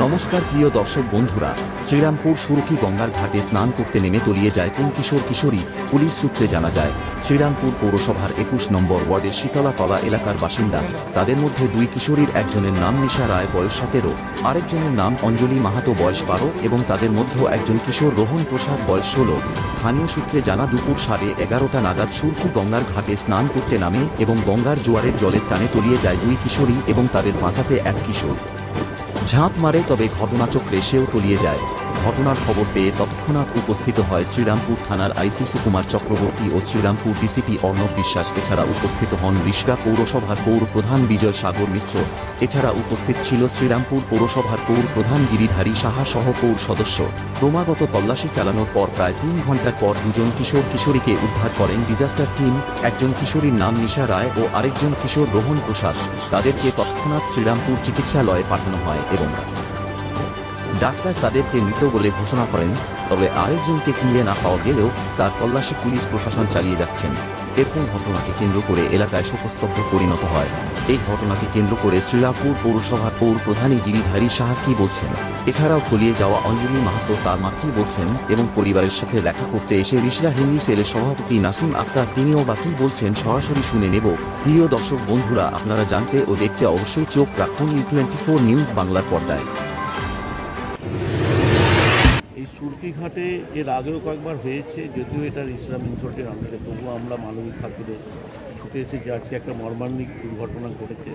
নমস্কার প্রিয় দর্শক বন্ধুরা, শ্রীরামপুর সুরকি গঙ্গার ঘাটে স্নান করতে নেমে তলিয়ে যায় 3 কিশোর কিশোরী। পুলিশ সূত্রে জানা যায়, শ্রীরামপুর পৌরসভার 21 নম্বর ওয়ার্ডের শীতলাতলা এলাকার বাসিন্দা। তাদের মধ্যে 2 কিশোরীর একজনের নাম নিশা রায়, বয়স 17, আরেকজনের নাম অঞ্জলি মাহাতো, বয়স 12 এবং তাদের মধ্যে একজন কিশোর রোহন প্রসাদ, বয়স 16। স্থানীয় সূত্রে জানা, দুপুর 11:30 নাগাদ সুরকি গঙ্গার ঘাটে স্নান করতে নামে এবং গঙ্গার জোয়ারের জলের টানে তলিয়ে যায় 2 কিশোরী এবং তাদের বাঁচাতে এক কিশোর ঝাঁপ মারে, তবে ঘটনাচক্রে সেও তলিয়ে যায়। ঘটনার খবর পেয়ে তৎক্ষণাৎ উপস্থিত হয় শ্রীরামপুর থানার আইসি সুকুমার চক্রবর্তী ও শ্রীরামপুর ডিসিপি অর্ণব বিশ্বাস। এছাড়া উপস্থিত হন রিষড়া পৌরসভার পৌর প্রধান বিজয় সাগর মিশ্র। এছাড়া উপস্থিত ছিল শ্রীরামপুর পৌরসভার পৌর প্রধান গিরিধারী সাহা সহ পৌর সদস্য। ক্রমাগত তল্লাশি চালানোর পর প্রায় 3 ঘণ্টার পর 2জন কিশোর কিশোরীকে উদ্ধার করেন ডিজাস্টার টিম। একজন কিশোরীর নাম নিশা রায় ও আরেকজন কিশোর রোহন প্রসাদ। তাদেরকে তৎক্ষণাৎ শ্রীরামপুর চিকিৎসালয়ে পাঠানো হয় এবং ডাক্তার তাদেরকে মৃত বলে ঘোষণা করেন। তবে আরেকজনকে খুঁজে না পাওয়া গেলেও তার তল্লাশি পুলিশ প্রশাসন চালিয়ে যাচ্ছেন। এরপর ঘটনাকে কেন্দ্র করে এলাকায় শোকস্তব্ধ পরিণত হয়। এই ঘটনাকে কেন্দ্র করে শ্রীরামপুর পৌরসভার পৌর প্রধানী গিরিধারী সাহা কি বলছেন, এছাড়াও তলিয়ে যাওয়া অঞ্জলি মাহাতো তার মা কি বলছেন এবং পরিবারের সাথে দেখা করতে এসে রিষড়া হিন্দি সেলের সভাপতি নাসিম আক্তার তিনিও বা কি বলছেন সরাসরি শুনে নেব। প্রিয় দর্শক বন্ধুরা, আপনারা জানতে ও দেখতে অবশ্যই চোখ রাখুন U24 নিউজ বাংলার পর্দায়। এই সুরকি ঘাটে এর আগেও কয়েকবার হয়েছে, যদিও এটা রিষড়া মিউনিসিপ্যালিটির আন্ডারে, তবুও আমরা মানবিক খাতিরে ছুটে এসেছি। আজকে একটা মর্মান্তিক দুর্ঘটনা ঘটেছে,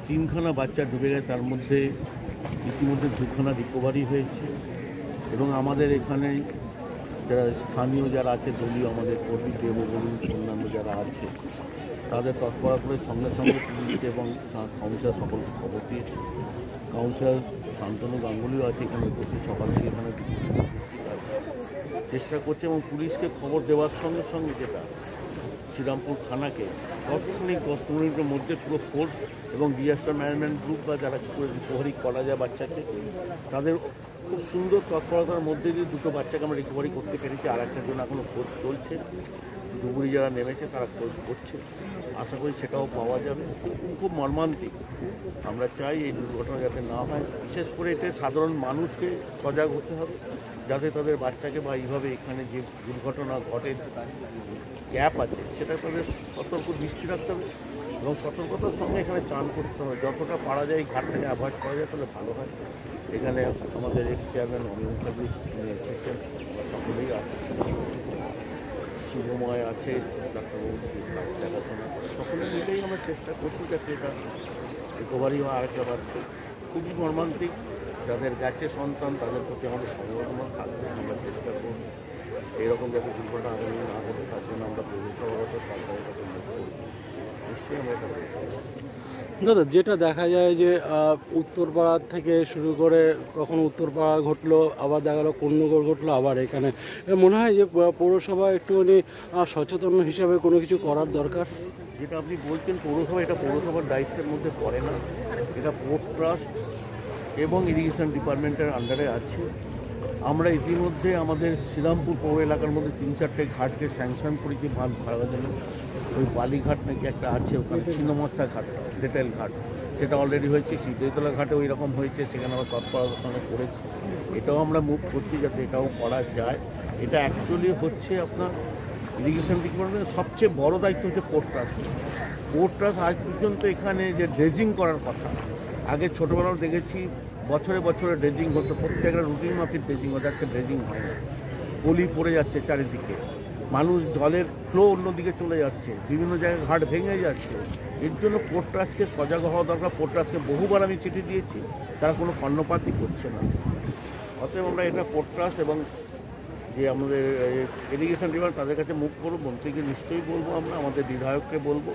3খানা বাচ্চা ডুবে গেছে, তার মধ্যে ইতিমধ্যে 2খানা রিকভারি হয়েছে এবং আমাদের এখানে যারা স্থানীয় যারা আছে, দলীয় আমাদের কর্মী দেব বলুন, অন্যান্য যারা আছে, তাদের তৎপরতা করে সঙ্গে সঙ্গে পুলিশ এবং কাউন্সিলর সকলকে খবর দিয়েছে। কাউন্সিলর শান্তনু গাঙ্গুলিও আছে এখানে উপস্থিত, সকাল থেকে এখানে চেষ্টা করছে এবং পুলিশকে খবর দেওয়ার সঙ্গে সঙ্গে যেটা শ্রীরামপুর থানাকে তাৎক্ষণিক 10 মিনিটের মধ্যে পুরো ফোর্স এবং ডিজাস্টার ম্যানেজমেন্ট গ্রুপ বা যারা কী করে রিকভারি করা যায় বাচ্চাকে, তাদের খুব সুন্দর তৎপরতার মধ্যে দিয়ে 2টো বাচ্চাকে আমরা রিকভারি করতে পেরেছি। আর একটার জন্য এখনও খোঁজ চলছে, ডুবুরি যারা নেমেছে তারা খোঁজ করছে, আশা করি সেটাও পাওয়া যাবে। খুব মর্মান্তিক, আমরা চাই এই দুর্ঘটনা যাতে না হয়। বিশেষ করে এতে সাধারণ মানুষকে সজাগ হতে হবে, যাতে তাদের বাচ্চাকে বা এইভাবে এখানে যে দুর্ঘটনা ঘটে গ্যাপ আছে সেটা তাদের সতর্ক দৃষ্টি রাখতে হবে এবং সতর্কতার সঙ্গে এখানে চান করতে হবে। যতটা পারা যায় এই ঘাটটাকে অ্যাভয়েড করা যায় তাহলে ভালো হয়। এখানে আমাদের এক্স চেয়ারম্যান অমিত মুখার্জি এসেছেন, সকলেই আছে, শুভময় আছে, ডাক্তারবাবু দেখাশোনা করে, সকলে মিলেই আমরা চেষ্টা করছি যাতে এটা রিকভারি হয়। আরেকটা বাচ্চা খুবই মর্মান্তিক, যাদের গেছে সন্তান তাদের প্রতি আমাদের সমবেদনা থাকবে। আমরা চেষ্টা করব এইরকম যাতে দুর্ঘটনা আগামী না ঘটে, তার জন্য আমরা পৌরসভাগত সরকারের কাছে নিশ্চয়ই আমরা এটা দাদা, যেটা দেখা যায় যে উত্তরপাড়া থেকে শুরু করে কখনো উত্তরপাড়া ঘটলো, আবার দেখা গেলো কন্যগর ঘটলো, আবার এখানে মনে হয় যে পৌরসভা একটুখানি সচেতন হিসাবে কোনো কিছু করার দরকার। যেটা আপনি বলছেন পৌরসভা, এটা পৌরসভার দায়িত্বের মধ্যে পড়ে না, এটা পোর্ট ট্রাস্ট এবং ইরিগেশন ডিপার্টমেন্টের আন্ডারে আছে। আমরা ইতিমধ্যে আমাদের শ্রীরামপুর পৌর এলাকার মধ্যে 3-4টে ঘাটকে স্যাংশন করেছি ভাগ ভাড়ার জন্য। ওই বালিঘাট নাকি একটা আছে, ওখানে ছিন্নমস্তা ঘাট, রিটেল ঘাট, সেটা অলরেডি হয়েছে। শীতলা ঘাটে ওই রকম হয়েছে, সেখানে আমরা তৎপরতার সঙ্গে করেছি। এটাও আমরা মুভ করছি যাতে এটাও করা যায়। এটা অ্যাকচুয়ালি হচ্ছে আপনার ইরিগেশন ডিপার্টমেন্টের সবচেয়ে বড় দায়িত্ব হচ্ছে পোর্ট ট্রাস্ট। পোর্ট ট্রাস্ট আজ পর্যন্ত এখানে যে ড্রেজিং করার কথা, আগে ছোটোবেলাও দেখেছি বছরে বছরে ড্রেজিং হতো, প্রত্যেকটা রুটিন মাফিক ড্রেজিং হতো, একটা ড্রেজিং হয় না, পলি পড়ে যাচ্ছে চারিদিকে, মানুষ জলের ফ্লো অন্যদিকে চলে যাচ্ছে, বিভিন্ন জায়গায় ঘাট ভেঙে যাচ্ছে। এর জন্য পোর্ট ট্রাস্টকে সজাগ হওয়া দরকার। পোর্ট ট্রাস্টকে বহুবার আমি চিঠি দিয়েছি, তারা কোনো কর্ণপাতই করছে না। অতএব আমরা এটা পোর্ট ট্রাস্ট এবং যে আমাদের ইরিগেশন ডিপার্টমেন্ট তাদের কাছে মুখ করবো, মন্ত্রীকে নিশ্চয়ই বলবো, আমরা আমাদের বিধায়ককে বলবো,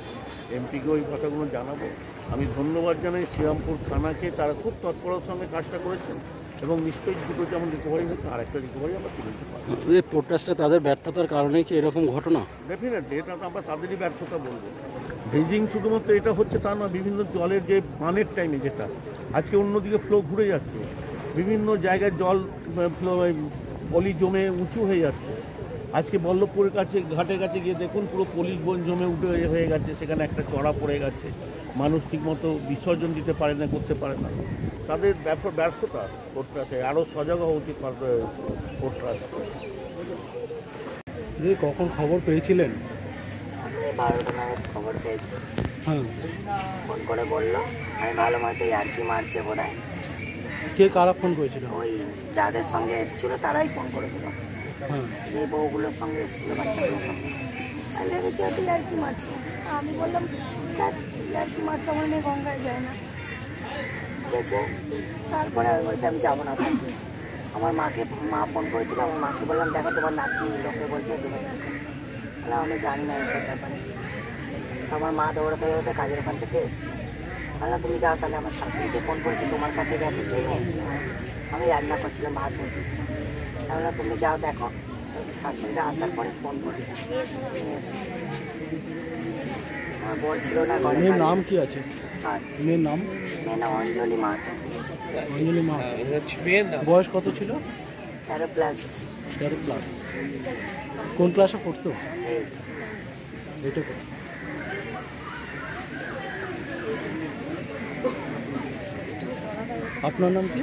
এমপিকেও এই কথাগুলো জানাবো। আমি ধন্যবাদ জানাই শ্রীরামপুর থানাকে, তারা খুব তৎপরতার সঙ্গে কাজটা করেছেন এবং নিশ্চয়ই 2টো যেমন রিকভারি হচ্ছে, আরেকটা রিকভারি আমরা তুলে দিতে পারবো। এই পোর্ট্রাস্টটা তাদের ব্যর্থতার কারণেই কি এরকম ঘটনা? ডেফিনেটলি এটা তো আমরা তাদেরই ব্যর্থতা বলবো। ড্রেজিং শুধুমাত্র এটা হচ্ছে তা না, বিভিন্ন জলের যে বানের টাইমে যেটা আজকে অন্যদিকে ফ্লো ঘুরে যাচ্ছে, বিভিন্ন জায়গায় জল ফ্লো পলি জমে উঁচু হয়ে যাচ্ছে। আজকে বল্লভপুরের কাছে ঘাটের কাছে গিয়ে দেখুন পুরো পলি জমে উঠে হয়ে গেছে, সেখানে একটা চড়া পড়ে গেছে। মানুষ ঠিকমতো বিসর্জন দিতে পারে না, করতে পারে না, তাদের ব্যর্থতা পোর্ট ট্রাস্টে। আরও সজাগ হওয়া উচিত পোর্ট ট্রাস্ট। যে কখন খবর পেয়েছিলেন? 12টা নাগাদ খবর পেয়েছি, হ্যাঁ। ফোন করে বললো। আমি ভাবলাম হয়তো আর কি মারছে বোধ হয়। কে কারা ফোন করেছিল? ওই যাদের সঙ্গে এসেছিলো তারাই ফোন করেছিল, হ্যাঁ। যে বউগুলোর সঙ্গে এসেছিলো, বাচ্চাগুলোর সঙ্গে। আমি ভেবেছি হয়তো আর কি মারছে। আমি বললাম আর কি মারছে, আমার মেয়ে গঙ্গায় যায় না, ঠিক আছে। তারপরে আমি বলছি আমি যাবো না থাকি। আমার মা ফোন করেছিল, আমার মাকে বললাম দেখো তোমার নাতি লোকে বলছে ডুবে গেছে। বললাম আমি জানি না এইসব ব্যাপারে। আমার মা দৌড়াতে দৌড়াতে কাজের ওখান থেকে এসছে। বললাম তুমি যাও তাহলে, আমার শাশুড়িকে ফোন করেছি, তোমার কাছে গেছে কে নেই। আমি রান্না করছিলাম, ভাত বসেছিলাম। তাহলে তুমি যাও দেখো। শাশুড়িটা আসার পরে ফোন করেছে। আমার বর ছিল না ঘরে। মেয়ের নাম কি আছে? আর মেয়ের নাম? মেয়ের নাম অঞ্জলি মাহাতো। অঞ্জলি মাহাতো। বয়স কত ছিল? 13+। 13+। কোন ক্লাসে পড়তো? 8। এটা কত? আপনার নাম কি?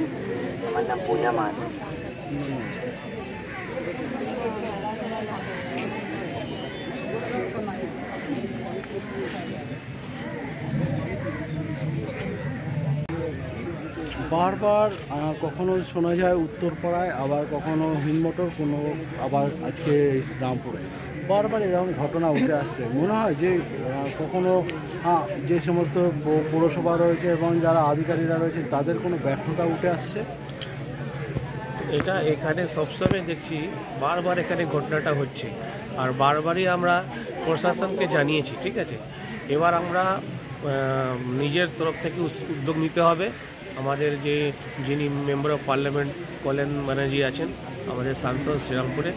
আমার নাম পূজা মাহাতো। বারবার কখনো শোনা যায় উত্তরপাড়ায়, আবার কখনো হিন্দমোটর, কোনো আবার আজকে শ্রীরামপুরে বারবার এরকম ঘটনা উঠে আসছে। মনে হয় যে কখনো যে সমস্ত পৌরসভা রয়েছে এবং যারা আধিকারিকরা রয়েছে তাদের কোনো ব্যর্থতা উঠে আসছে। এটা এখানে সবসময় দেখছি বারবার এখানে ঘটনাটা হচ্ছে, আর বারবারই আমরা প্রশাসনকে জানিয়েছি, ঠিক আছে। এবার আমরা নিজের তরফ থেকে উদ্যোগ নিতে হবে। আমাদের যিনি মেম্বার অফ পার্লামেন্ট কল্যাণ ব্যানার্জি আছেন, আমাদের সাংসদ শ্রীরামপুরে,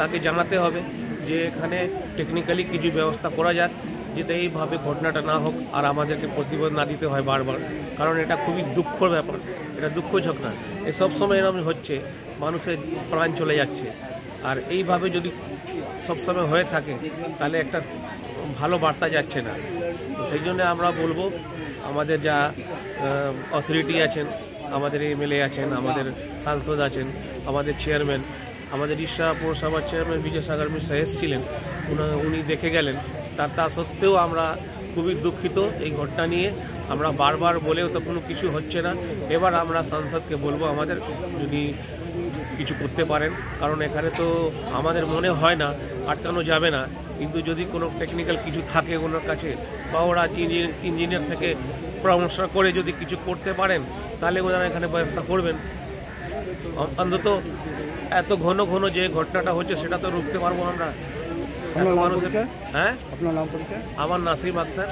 তাকে জানাতে হবে যে এখানে টেকনিক্যালি কিছু ব্যবস্থা করা যাক, যাতে এইভাবে ঘটনাটা না হোক আর আমাদেরকে প্রতিবাদ না দিতে হয় বারবার। কারণ এটা খুবই দুঃখর ব্যাপার, এটা দুঃখজনক না। সব সময় এরকম হচ্ছে, মানুষের প্রাণ চলে যাচ্ছে। আর এইভাবে যদি সবসময় হয়ে থাকে তাহলে একটা ভালো বার্তা যাচ্ছে না। সেই জন্য আমরা বলবো আমাদের যা অথরিটি আছেন, আমাদের এমএলএ আছেন, আমাদের সাংসদ আছেন, আমাদের চেয়ারম্যান, আমাদের ইশরা পৌরসভার চেয়ারম্যান বিজয়সাগর মিশ্রা এসেছিলেন, উনি দেখে গেলেন। তা সত্ত্বেও আমরা খুবই দুঃখিত এই ঘটনা নিয়ে। আমরা বারবার বলেও তো কোনো কিছু হচ্ছে না। এবার আমরা সাংসদকে বলবো আমাদের যদি কিছু করতে পারেন, কারণ এখানে তো আমাদের মনে হয় না আটকানো যাবে না, কিন্তু যদি কোনো টেকনিক্যাল কিছু থাকে ওনার কাছে, বা ওরা ইঞ্জিনিয়ার থেকে পরামর্শ করে যদি কিছু করতে পারেন, তাহলে ওনারা এখানে ব্যবস্থা করবেন। অন্তত এত ঘন ঘন যে ঘটনাটা হচ্ছে সেটা তো রুখতে পারবো আমরা। আপনার নাম পরিচয়? হ্যাঁ, আপনার নাম পরিচয়? আমার নাসিম আক্তার।